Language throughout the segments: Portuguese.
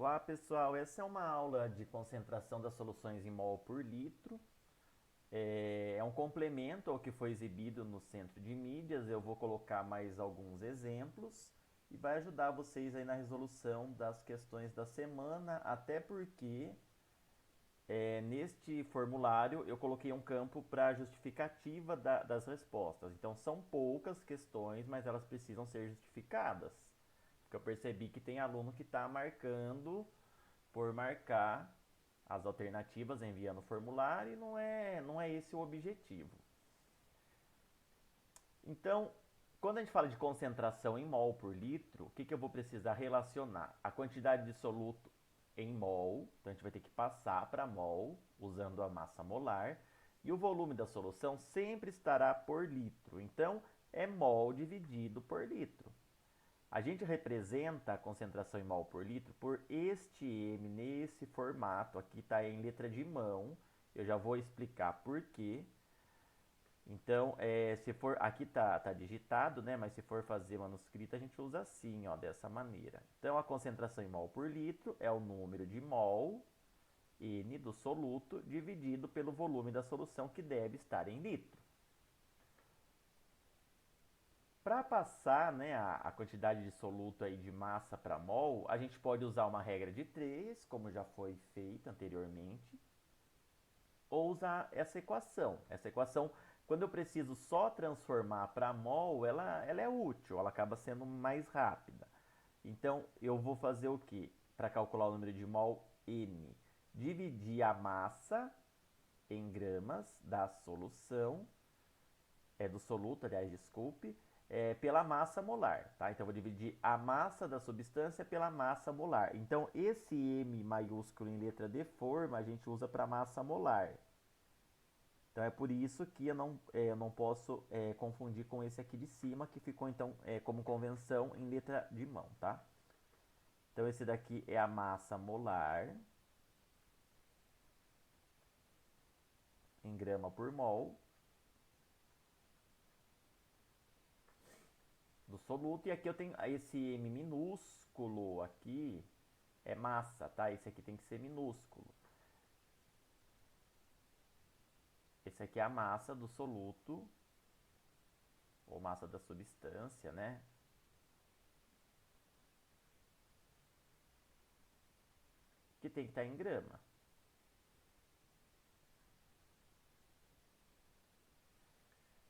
Olá pessoal, essa é uma aula de concentração das soluções em mol por litro. É um complemento ao que foi exibido no centro de mídias. Eu vou colocar mais alguns exemplos e vai ajudar vocês aí na resolução das questões da semana, até porque neste formulário eu coloquei um campo para justificativa das respostas. Então são poucas questões, mas elas precisam ser justificadas. Porque eu percebi que tem aluno que está marcando por marcar as alternativas enviando o formulário e não é esse o objetivo. Então, quando a gente fala de concentração em mol por litro, o que eu vou precisar relacionar? A quantidade de soluto em mol, então a gente vai ter que passar para mol usando a massa molar, e o volume da solução sempre estará por litro. Então, é mol dividido por litro. A gente representa a concentração em mol por litro por este M nesse formato. Aqui está em letra de mão. Eu já vou explicar por quê. Então, se for aqui tá digitado, né? Mas se for fazer manuscrito, a gente usa assim, ó, dessa maneira. Então, a concentração em mol por litro é o número de mol N do soluto dividido pelo volume da solução, que deve estar em litro. Para passar, né, a quantidade de soluto aí de massa para mol, a gente pode usar uma regra de 3, como já foi feito anteriormente, ou usar essa equação. Essa equação, quando eu preciso só transformar para mol, ela é útil, ela acaba sendo mais rápida. Então, eu vou fazer o quê? Para calcular o número de mol N, dividir a massa em gramas da solução do soluto, aliás, desculpe, pela massa molar, tá? Então, eu vou dividir a massa da substância pela massa molar. Então, esse M maiúsculo em letra de forma, a gente usa para massa molar. Então, é por isso que eu não posso confundir com esse aqui de cima, que ficou, então, como convenção em letra de mão, tá? Então, esse daqui é a massa molar em grama por mol do soluto. E aqui eu tenho esse M minúsculo aqui, é massa, tá? Esse aqui tem que ser minúsculo. Esse aqui é a massa do soluto, ou massa da substância, né? Que tem que estar em grama.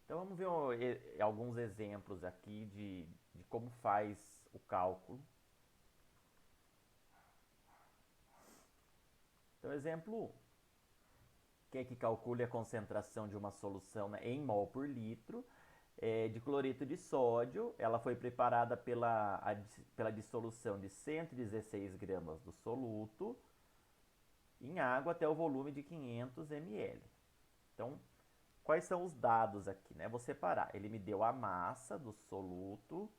Então vamos ver alguns exemplos aqui de como faz o cálculo. Então, exemplo 1. Quer que calcule a concentração de uma solução, né, em mol por litro de cloreto de sódio. Ela foi preparada pela dissolução de 116 gramas do soluto em água até o volume de 500 ml. Então, quais são os dados aqui, né? Vou separar. Ele me deu a massa do soluto,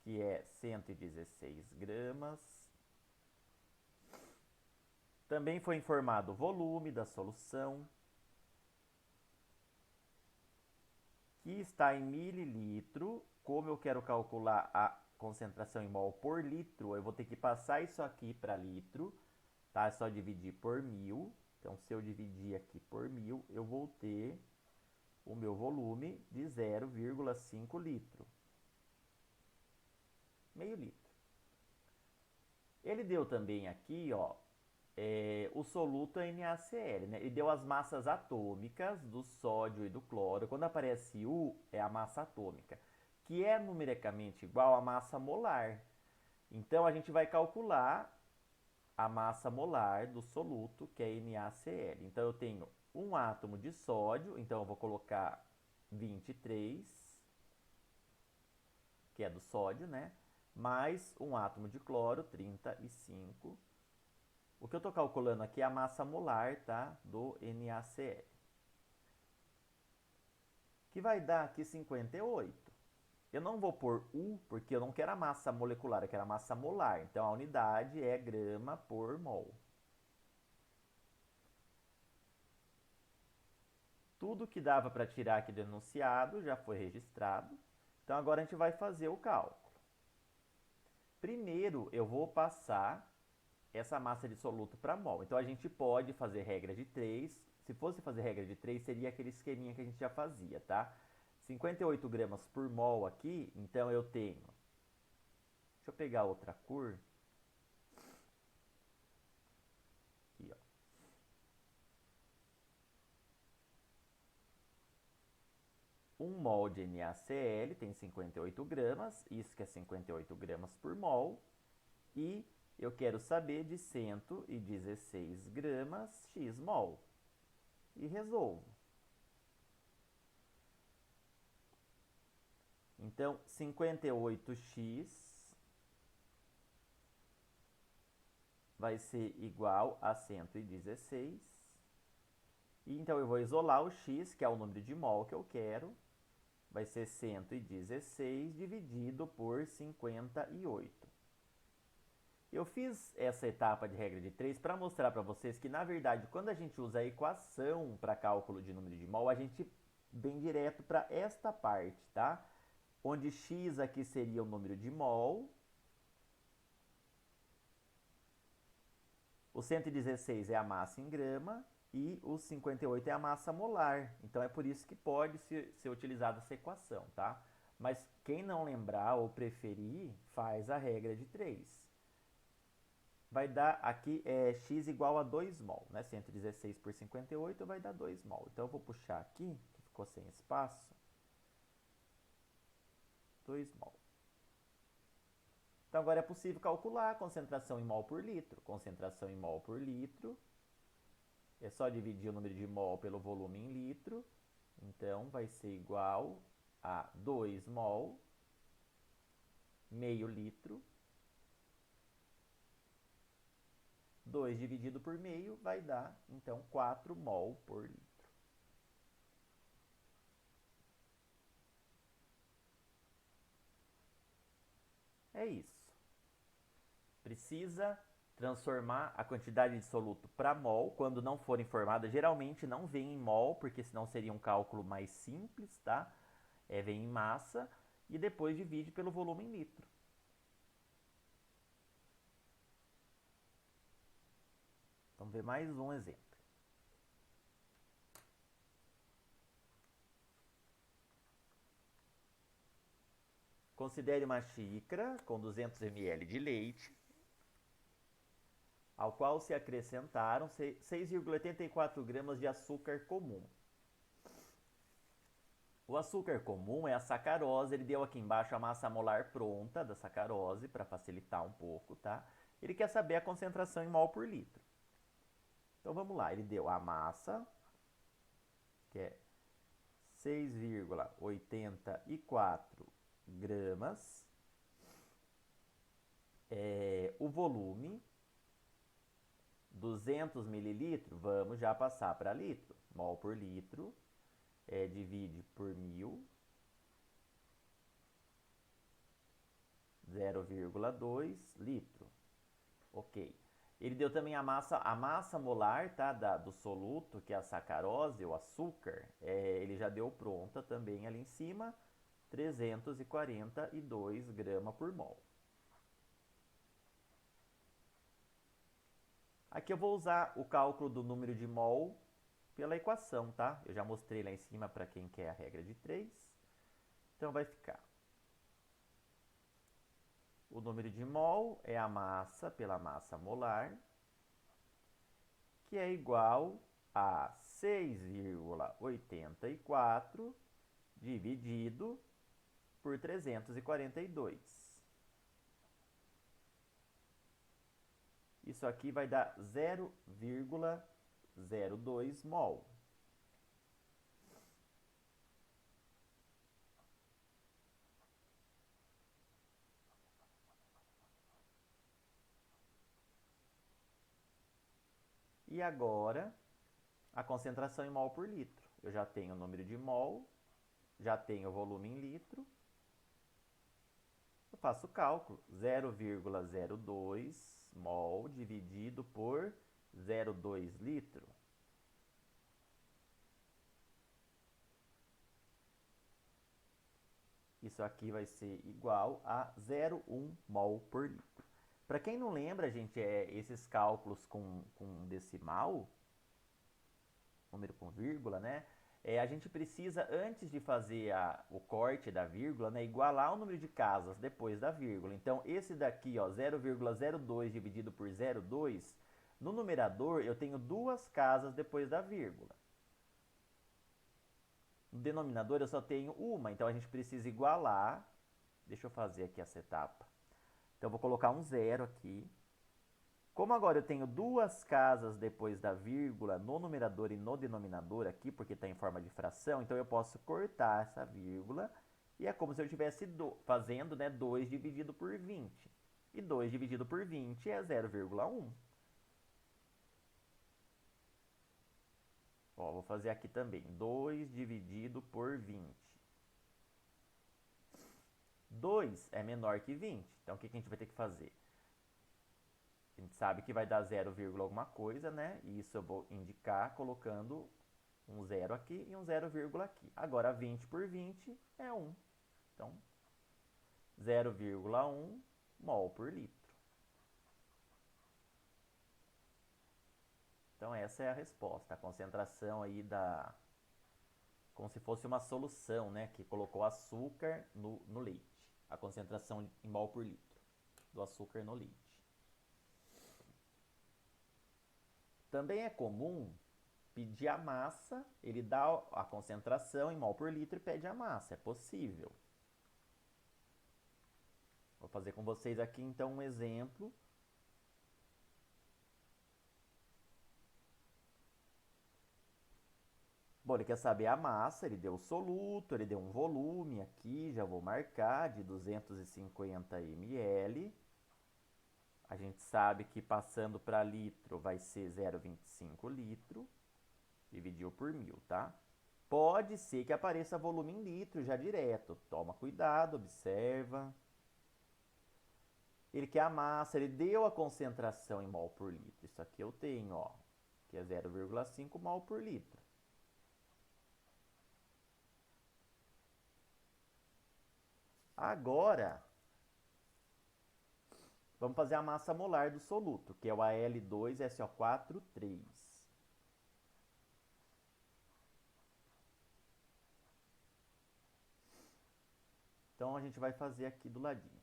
que é 116 gramas. Também foi informado o volume da solução, que está em mililitro. Como eu quero calcular a concentração em mol por litro, eu vou ter que passar isso aqui para litro, tá? É só dividir por 1000. Então, se eu dividir aqui por 1000, eu vou ter o meu volume de 0,5 litro. Meio litro. Ele deu também aqui, ó, o soluto NaCl, né? Ele deu as massas atômicas do sódio e do cloro. Quando aparece U, é a massa atômica, que é numericamente igual à massa molar. Então, a gente vai calcular a massa molar do soluto, que é NaCl. Então, eu tenho um átomo de sódio, então eu vou colocar 23, que é do sódio, né? Mais um átomo de cloro, 35. O que eu estou calculando aqui é a massa molar, tá? Do NaCl. Que vai dar aqui 58. Eu não vou pôr U, porque eu não quero a massa molecular, eu quero a massa molar. Então, a unidade é grama por mol. Tudo que dava para tirar aqui do enunciado já foi registrado. Então, agora a gente vai fazer o cálculo. Primeiro, eu vou passar essa massa de soluto para mol. Então a gente pode fazer regra de 3. Se fosse fazer regra de 3, seria aquele esqueminha que a gente já fazia, tá? 58 gramas por mol aqui, então eu tenho... Deixa eu pegar outra cor. Aqui, ó. Um mol de NaCl tem 58 gramas, isso que é 58 gramas por mol. E eu quero saber de 116 gramas x-mol. E resolvo. Então, 58x vai ser igual a 116. E então eu vou isolar o x, que é o número de mol que eu quero. Vai ser 116 dividido por 58. Eu fiz essa etapa de regra de 3 para mostrar para vocês que, na verdade, quando a gente usa a equação para cálculo de número de mol, a gente vem direto para esta parte, tá? Onde x aqui seria o número de mol. O 116 é a massa em grama e o 58 é a massa molar. Então é por isso que pode ser utilizada essa equação, tá? Mas quem não lembrar ou preferir, faz a regra de 3. Vai dar aqui x igual a 2 mol, né? 116 por 58 vai dar 2 mol. Então eu vou puxar aqui, que ficou sem espaço, 2 mol. Então agora é possível calcular a concentração em mol por litro. Concentração em mol por litro. É só dividir o número de mol pelo volume em litro. Então vai ser igual a 2 mol, meio litro. 2 dividido por meio vai dar, então, 4 mol por litro. É isso. Precisa transformar a quantidade de soluto para mol. Quando não for informada, geralmente não vem em mol, porque senão seria um cálculo mais simples, tá? Vem em massa e depois divide pelo volume em litro. Vamos ver mais um exemplo. Considere uma xícara com 200 ml de leite, ao qual se acrescentaram 6,84 gramas de açúcar comum. O açúcar comum é a sacarose, ele deu aqui embaixo a massa molar pronta da sacarose, para facilitar um pouco, tá? Ele quer saber a concentração em mol por litro. Então vamos lá, ele deu a massa, que é 6,84 gramas, o volume, 200 mililitros, vamos já passar para litro, mol por litro, divide por 1000, 0,2 litro. Ok. Ele deu também a massa molar, tá, do soluto, que é a sacarose, o açúcar, ele já deu pronta também ali em cima, 342 gramas por mol. Aqui eu vou usar o cálculo do número de mol pela equação, tá? Eu já mostrei lá em cima para quem quer a regra de 3. Então vai ficar: o número de mol é a massa pela massa molar, que é igual a 6,84 dividido por 342. Isso aqui vai dar 0,02 mol. E agora, a concentração em mol por litro. Eu já tenho o número de mol, já tenho o volume em litro. Eu faço o cálculo: 0,02 mol dividido por 0,2 litro. Isso aqui vai ser igual a 0,1 mol por litro. Para quem não lembra, gente, esses cálculos com decimal, número com vírgula, né? A gente precisa, antes de fazer o corte da vírgula, né, igualar o número de casas depois da vírgula. Então, esse daqui, ó, 0,02 dividido por 0,2, no numerador eu tenho duas casas depois da vírgula. No denominador eu só tenho uma, então a gente precisa igualar. Deixa eu fazer aqui essa etapa. Então, eu vou colocar um zero aqui. Como agora eu tenho duas casas depois da vírgula no numerador e no denominador aqui, porque está em forma de fração, então eu posso cortar essa vírgula e é como se eu estivesse fazendo, né, 2 dividido por 20. E 2 dividido por 20 é 0,1. Ó, vou fazer aqui também, 2 dividido por 20. 2 é menor que 20, então o que a gente vai ter que fazer? A gente sabe que vai dar 0, alguma coisa, né? E isso eu vou indicar colocando um 0 aqui e um 0, aqui. Agora, 20 por 20 é 1. Então, 0,1 mol por litro. Então, essa é a resposta. A concentração aí como se fosse uma solução, né? Que colocou açúcar no leite. A concentração em mol por litro do açúcar no leite. Também é comum pedir a massa, ele dá a concentração em mol por litro e pede a massa, é possível. Vou fazer com vocês aqui então um exemplo. Bom, ele quer saber a massa, ele deu o soluto, ele deu um volume aqui, já vou marcar, de 250 ml. A gente sabe que passando para litro vai ser 0,25 litro, dividiu por 1000, tá? Pode ser que apareça volume em litro já direto. Toma cuidado, observa. Ele quer a massa, ele deu a concentração em mol por litro. Isso aqui eu tenho, ó, que é 0,5 mol por litro. Agora, vamos fazer a massa molar do soluto, que é o Al2SO4 3. Então, a gente vai fazer aqui do ladinho.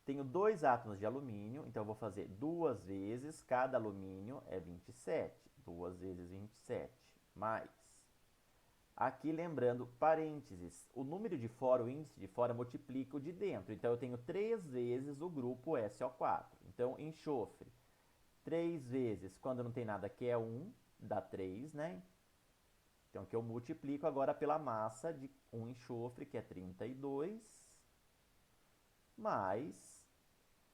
Tenho 2 átomos de alumínio, então eu vou fazer 2 vezes, cada alumínio é 27. 2 vezes 27, mais. Aqui, lembrando, parênteses, o número de fora, o índice de fora, multiplica o de dentro. Então, eu tenho 3 vezes o grupo SO4. Então, enxofre. 3 vezes, quando não tem nada aqui, é 1, dá 3, né? Então, que eu multiplico agora pela massa de um enxofre, que é 32, mais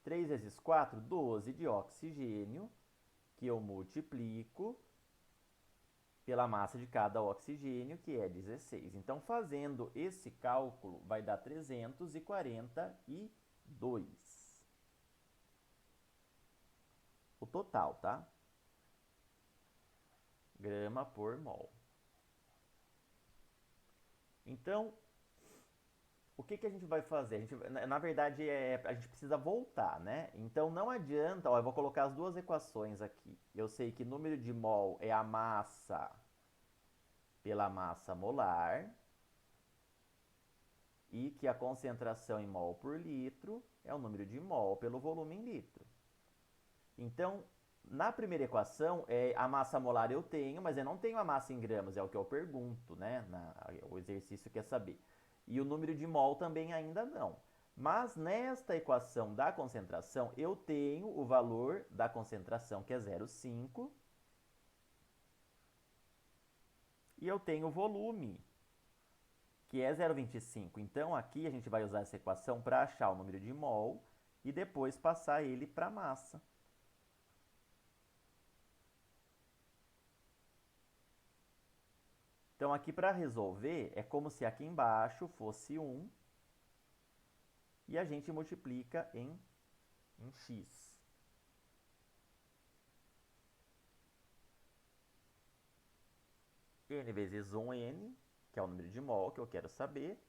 3 vezes 4, 12 de oxigênio, que eu multiplico pela massa de cada oxigênio, que é 16. Então, fazendo esse cálculo, vai dar 342. O total, tá? Grama por mol. Então, o que a gente vai fazer? A gente, na verdade, a gente precisa voltar, né? Então, não adianta... Ó, eu vou colocar as duas equações aqui. Eu sei que número de mol é a massa pela massa molar e que a concentração em mol por litro é o número de mol pelo volume em litro. Então, na primeira equação, a massa molar eu tenho, mas eu não tenho a massa em gramas, é o que eu pergunto, né? O exercício quer saber. E o número de mol também ainda não. Mas nesta equação da concentração, eu tenho o valor da concentração, que é 0,5. E eu tenho o volume, que é 0,25. Então, aqui a gente vai usar essa equação para achar o número de mol e depois passar ele para a massa. Então, aqui para resolver, é como se aqui embaixo fosse 1 e a gente multiplica em x. N vezes 1N, que é o número de mol que eu quero saber,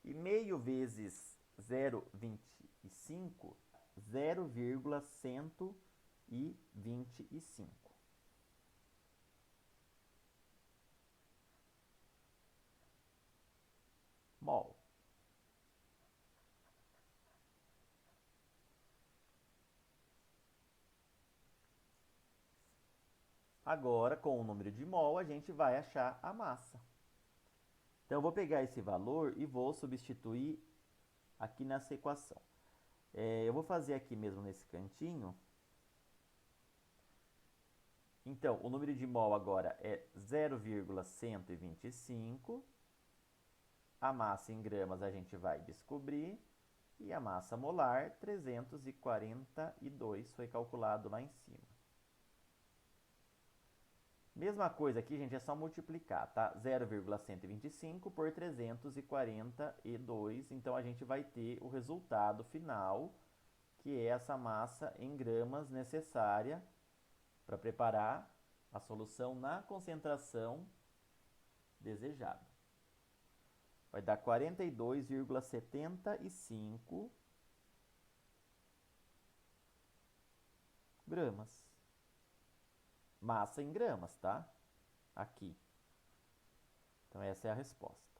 e meio vezes 0,25 0,125 mol. Agora, com o número de mol, a gente vai achar a massa. Então, eu vou pegar esse valor e vou substituir aqui nessa equação. Eu vou fazer aqui mesmo nesse cantinho. Então, o número de mol agora é 0,125. A massa em gramas a gente vai descobrir. E a massa molar, 342, foi calculado lá em cima. Mesma coisa aqui, gente, é só multiplicar, tá? 0,125 por 342, então a gente vai ter o resultado final, que é essa massa em gramas necessária para preparar a solução na concentração desejada. Vai dar 42,75 gramas. Massa em gramas, tá? Aqui. Então, essa é a resposta.